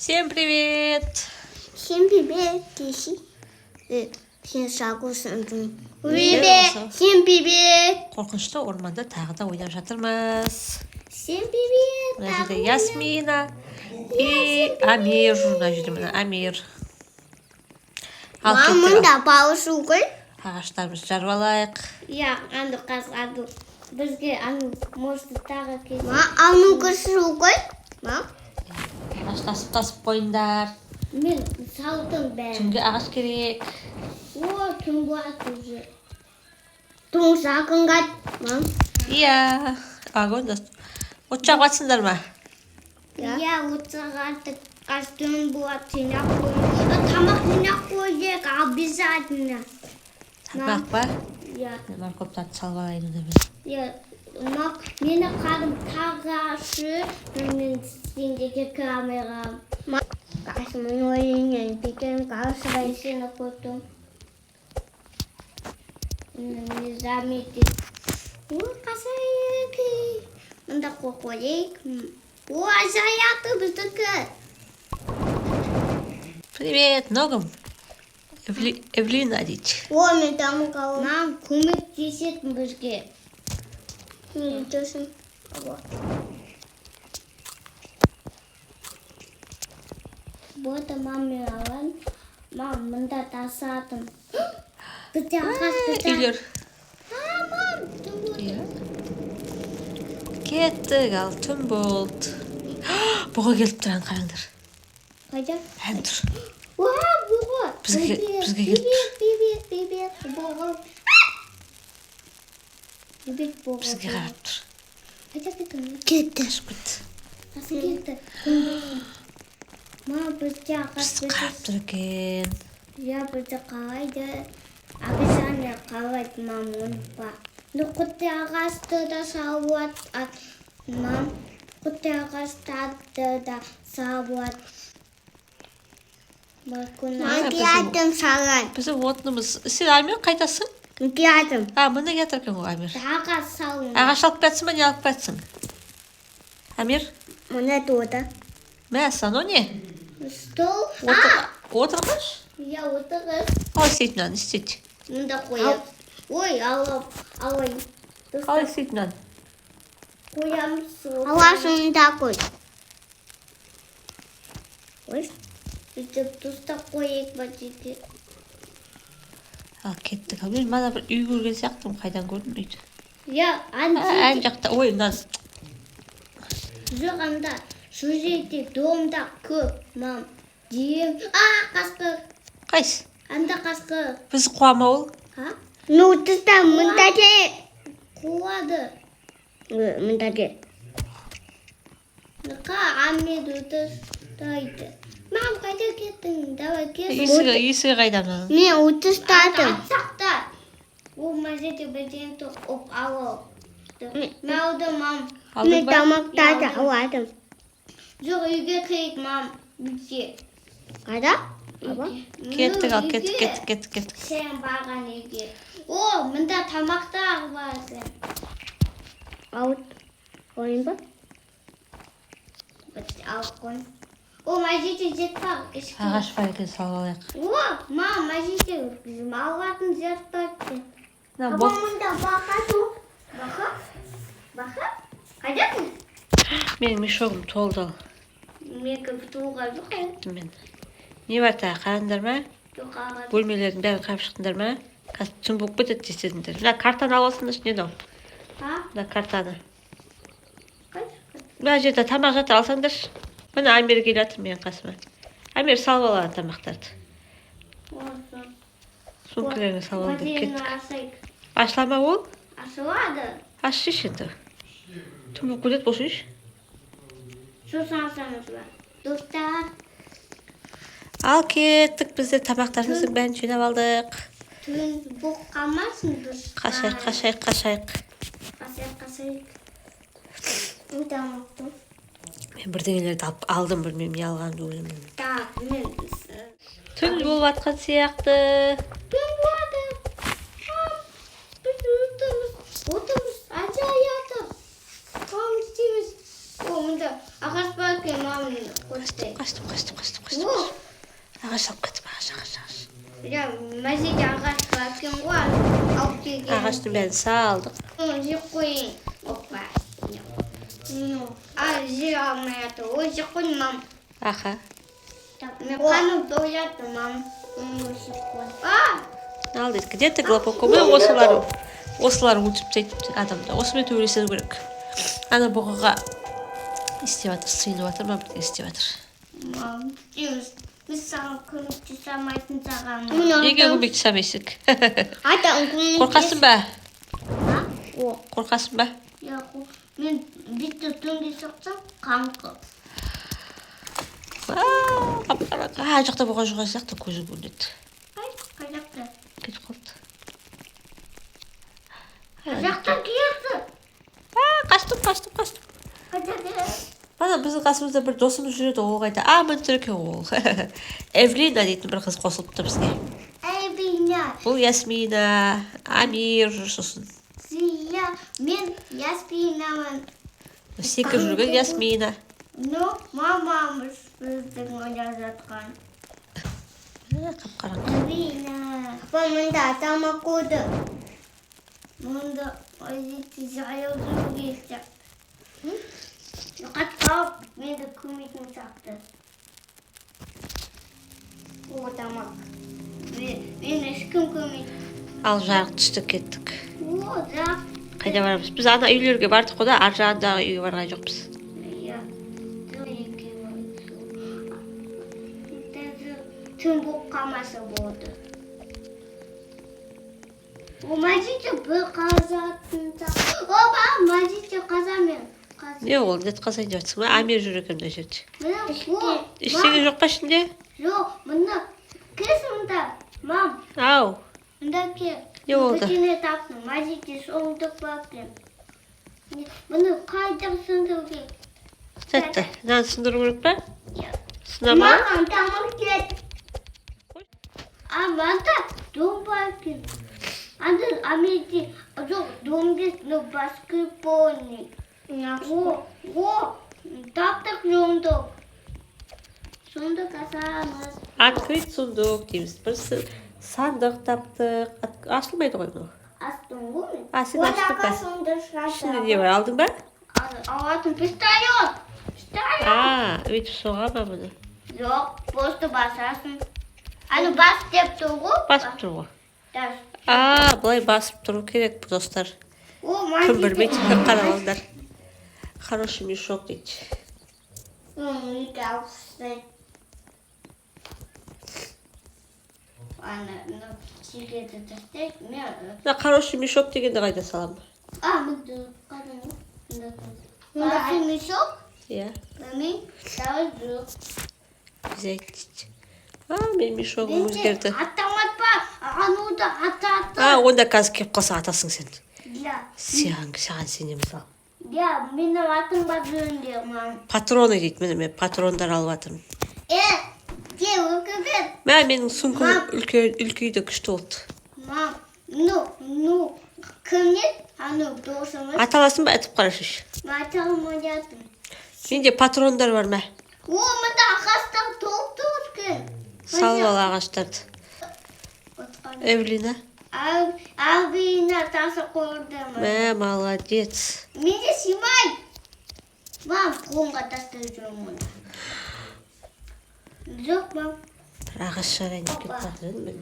Всем привет! Всем привет, Киси. Сен сағылсың. Всем привет. Қорқынышты орманда тағы да ойнап жатырмыз. Всем привет. Мына жерде Ясмина и Амир. Мына жерде мына Амир. Ал кеттік. Мамында бауышу ғой. Ағаштарымызды жарып алайық. Я, анды қазғаду. Бізге аны может тағы келді. Аны көрсу ғой. Ағаш тасып қойыңдар. Мен салдым бәрі. Түнге ағаш керек. О, түн болады уже. Түн сақынғат. Иә. Огонь. От жағып атсыңдар ма? Иә, от жағатық. Қаз түн болады, жинақ қойып. Тамақ жинақ қойып, обязательно. Тамақ ба? Иә. Морковтарды салып алайын онда мен. Иә, мені қарым тағашы, мен сендегі камерам. Қасымын ойынен, бекен қаршыға сені көттім. Не заметит. Ой, қасайық. Мұнда қоқойық. Ой, заяқты біздікі. Привет, ногам. Эвлина дейді. Ой, мен тамы қалым. Мам, көмектесетін бізге. Не етесің? Бота маме алан. Мам, мұнда тасадым. Бізде ағаш бізде. Үйлер. Мам, Иә. Кеттік, ал түн болды. Бұға келіп тұрған қараңдар. қайда? Ән тұр. Уа, бұға. Бізге келіп тұр. Бебек, бұға. Бебек бұға. Бізге қарап тұр. Қайда кетті? Кетті. Шықпыт. Қасы кетті? Мам, бізде ағаш Бізді қарап тұр екен. Я бізде қалайды. Обязательно қалайды, мам, ұнытпа. Құтты ағашты да салуат. Мам, құтты ағаштарды да салуат. Макияттым салған. Бізді отынымыз. Сен Амир қайтасың? Макияттым. Мына кетір екен ғой Амир. Ағаш салын. Ағаш алып бәтсің ба, не алып бәтсің? Амир? Мұна тода. Мәс, анау не? Стол. Отырғыш? Я отырғыз. Қалай істейді мынаны, істейді. Мұнда қоям. Ой, алай. Қалай істейді мынаны? Қоямыз. Алашында қой. Ой, бүйтіп тұстап қойып ба дейді. Ал кеттік. Мен мана бір үй көрген сияқтымын, қайдан көрдім үйді. Я, Ән жақта, ой, мынаны. жоқ анда. Şu жерде домда көп, мам. Дейім. Қасқыр. Қайсы? Анда қасқыр. Біз қуама ол? Ну, тұста мұнда де. Қуады. Мұнда де. Қа, Амед ұтыстайды. Мам, қайда кеттің? Давай кет. Есігі қайда мынаны? Мен ұтыстадым. Атсақта. Ол мәзеде бәден тоқ алып. Мәуді, мам. Мен тамақтады аладым. Жоқ, үйге қиық, мам. Үйге. Қайда? Кеттік, ал кеттік. Сен барған үйге. О, мұнда тамақтар бар сен. Ауыт. Қойын ба? Ауыт қойын. О, мәжеде жет бар. Ағаш бар екен, салып алайық. О, мам, мәжеде малғатын жет бар. Бұл. Мұнда бақа тоқ. Бақа? Қайда бұл? Менің мешогым толды ал. Мекі тұға жоқ. Мен. Не бар тағы, қараңдар ма? Жоқ аға. Бөлмелердің бәрін қарап шықтыңдар ма? Қазір түн болып кетеді десеңдер. Мына картаны аласыңдар, не мынау? Мына картаны. Мына жерде тамақ жатыр, алсаңдар. Мына Амир келіп жатыр менің қасыма. Амир салып алған тамақтарды. Сумкаларыңа салып алып кеттік. Ашыла ма ол? Ашылады. Ашшы енді. Түн болып кетеді, босыншы. Сосын алсаңыз ба. Достар. Ал кеттік, бізде тамақтарымыздың бәрін жинап алдық. Түн бұқ қалмасын достар. Қашайық. Тамақты. Мен бірдеңелерді алдым, білмеймін, не алғанымды өзім. Так, мен. Түн болып атқан сияқты. Түн болады. Біз отырмыз. Ажайатып. Қам істейміз. О, мұнда ағаш бар екен, мамын қосты. қастым. Ағаш алып кетіп ағаш. Я мазит ағаш бәкем ғой. Алып келген. Ағаштың бәрін салдық. Жеп қойын. Опа. Жей алмай жатыр. Ой, жеп қойын, мам. Аха. Мен қаным дояды, мам. Жеп қойын. Ал дейді, где ты глубоко? Міне осылар өлтіріп тастайды адамды. Осымен төбелесу керек. Ана бұғыға істеп жатыр, сыйынып жатыр ма, бірдеңе істеп жатыр. Мам, біз саған көмектесе алмайтын саған. Неге көмектесе алмайсың? Қорқасың Қорқасың ба? Қорқасың ба? Мен бітті түнге соқсам, қаңқы. Жақта болған жоға сияқты көзі көрінеді. Қай жақта? Кетіп қалды. Жақта келді. Қастым. Бана біздің қасымызда бір досымыз жүреді, ол қайда. Мына екен ол. Эвлина дейтін бір қыз қосылыпты бізге. Эвлина. Бұл Ясмина, Амир, сосын. Мен Ясминамын. Секіп жүрген Ясмина. Мамамыз біздің ойнап жатқан. Қап-қараң. Эвлина. Мұнда атама қойды. Мұнда өзетті жайыл жүруге істеп. Қатқап, мені көметін сақты. О, тамақ. Мен ешкім көмет. Ал жарық түсті кеттік. О, жарық. Қайда барамыз? Біз ана үйлерге бардық қода, ар жағындағы үйге барған жоқпыз. Түн болып қалмаса болды. О, Мажитте бір қазатын сақты. Опа, Мажитте қазамен. Не ол, нет қазайын деп жатсың ба? Амир жүр екен мына жерде. Ештеңе жоқ па ішінде? Жоқ, мұнда кез мұнда, мам. Ау. Мұнда кел. Не болды? Көтіне таптың, Мажитте соңдық бақпен. Мұны қайдақ сындыру керек. Сәтті, мынаны сындыру керек па? Сынама? Мам, тамақ кет. Манда дом бақпен. Амерде, жоқ, домде баскетболник. О, таптық жондық. Сондық асамыз. Открыть сундук дейміз. Бір сандық таптық. Ашылмайды ғой бұл. Астың ғой мен? Сен аштың ба? Ішінде не бар, алдың ба? Алатын пистолет. Өйтіп соға ба бұны? Жоқ, просто басасың. Бас деп тұр ғой? Басып тұр ғой. Бұлай басып тұру керек, достар. Кім білмейді, кім қарап алыңдар. Хороший мешок дейді. Хороший мешок дегенді қайда салам? Хороший мешок? Иә. Мен сауыз жоқ. Взять дейді. Мен мешогым өзгерді. Атамат па? Ануды ататы. Онда қазір кеп қалса атасың сен. Саған сенеміз ал. Менің атым бар жөнде, мам. Патроны дейді, мен патрондар алып жатырмын. Өкігін. Менің сумкам үлкейді, күшті болды. Мам, кімнен? Досымыз. Аталасын ба, әтіп қарашыш. Аталым ойнадым. Менде патрондар бар ма? Мұнда ағаштар толды өткен. Салып ал ағаштарды. Эвлина. Эвлина тасы қойды. Молодец. Менде симай. Мам, қолға тасты жүрмін. Жоқ, мам. Ағаш жарайын деп кетіп жатырын мен.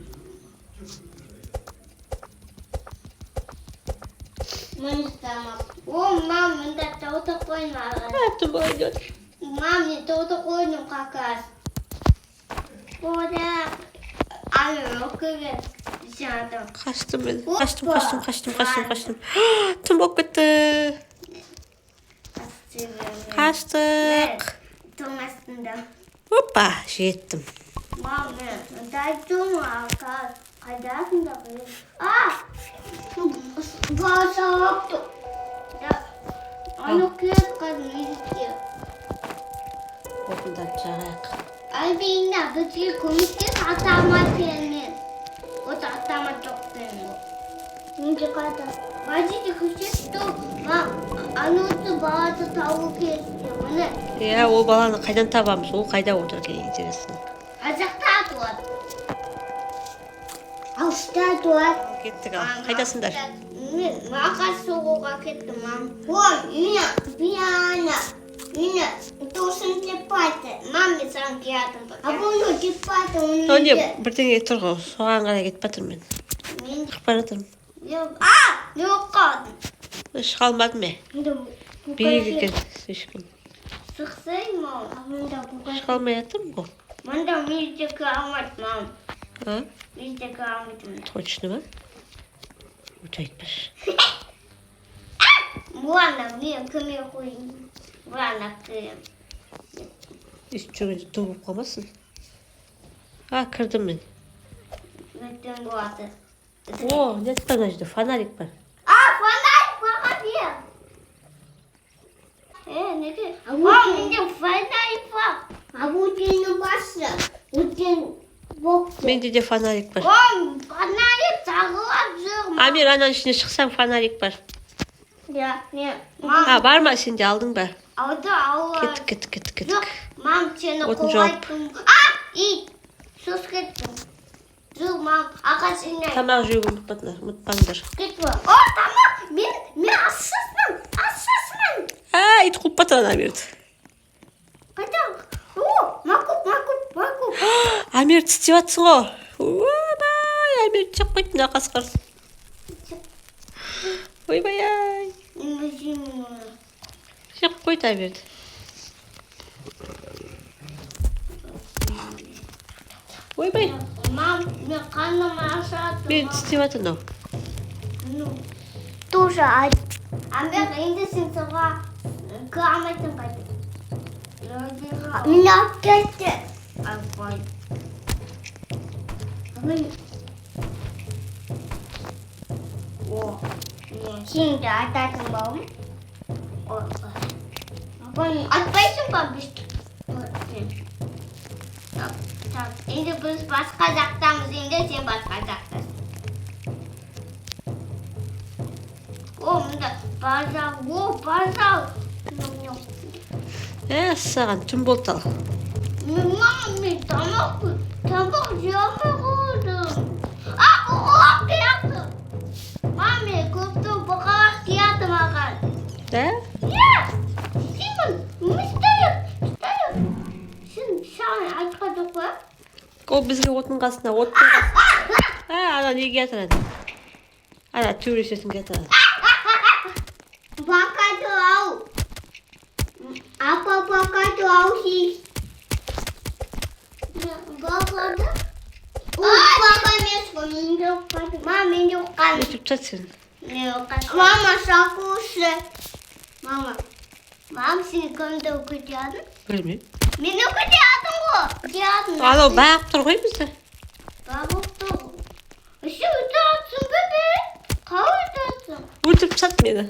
Мам, мұнда тауды қойын ағаш. Түн болайын отыр. Мам, мен тауды қойдым қақас. Ода, өкіген. Қаштым мен. Қаштым. Түн болып кетті. Қаштық. Тоң астында. Опа, жеттім. Мам, мен дайдым ағаш. Қайдасында қойын. Баса апту. Аны кет қазын үйретке. Отындар жағайық. Эвлина, бізге көмектес атамат сенен. Осы атамат жоқ сенен. Менде қайда? Мажитте көшетті. Анусы баласы тауы кесті. Міне. Иә, ол баланы қайдан табамыз? Ол қайда отыр екен, интересно. Жақта тұрады. Алыста тұрады. Кеттік ал. Қайдасыңдар? Мен маған соғуға кеттім, мам. Ой, Мина, тосын тепайды. Маме сан келдім. А бұны тепайды, оны Не, бірдеңе тұр ғой. Соған қарай кетіп жатырмын мен. Мен Шығып бара жатырмын. жоқ қалдым. Шыға алмадым мен. Биік екен, ешкім. Шықсайым, мам. Шыға алмай жатырмын ғой. Мында менде кіре алмайды, мам. А? Менде кіре алмайды. Точно ма? Өте айтпашы. Ладно, мен кіме қойын. Ладно, кірем. Өйтіп жүргенде түк болып қалмасын. Кірдім мен. Өттен болады. О, не тұр ана жерде? Фонарик бар. Фонарик баған бер. Неге? Мам, менде фонарик бар. Өттені басы. Өттен боқты. Менде де фонарик бар. Мам, фонарик жағылап жүр. Амир, ананың ішіне шықсаң фонарик бар. Мам, Бар ма, сен де алдың ба? алды ауыр. Кеттік. Жоқ, мам, сені Отын қолайттым. Ит, сөз кеттім. Жоқ, мам, аға сені. Тамақ жеуге ұмытпаңдар. Кетті. Тамақ, мен асысмын. Ит қуып батыр ана Амирді. Қайдан? Макуп. Амир тістеп жатсың ғой. Ойбай, Амир жеп қойды мына қасқыр. Ойбай-ай. Жеп қойды Амирді. Ойбай. Мам, мен қаным ашады. Мен тістеп жатыр мынау. Тоже Амбек, енді сен соға кіре алмайтын қайды. Мен алып кетті. Алып қой. Сен де ататын бауым. Атпайсың ба бізді? Енді біз басқа жақтамыз, енді сен басқа жақтасың. Мында базал. Саған түн болды ал. Мам, мен тамақ жемей қойдым. Бұғалақ келді. Мам, мен көпті бұғалақ келді маған. Да? Сен істейіп. Сен айтқады қой. Ол бізге отын қасына. Ана неге жатырады? Ана төрешесін жатырады. Бақады ау. Апа бақады ау сіз. Бақады? Бақа емес қой, мен де оқады. Мам, мен де оқады. Өтіп жат сен. Мама, шақушы. Мам, сен кімді өкітедің? Білмеймін. Мен өкітедің ғой. Анау бағып тұр ғой бізді. Бағып тұр. Үші өте атсың бе? Қалай өте атсың? Өлтіріп тастады мені.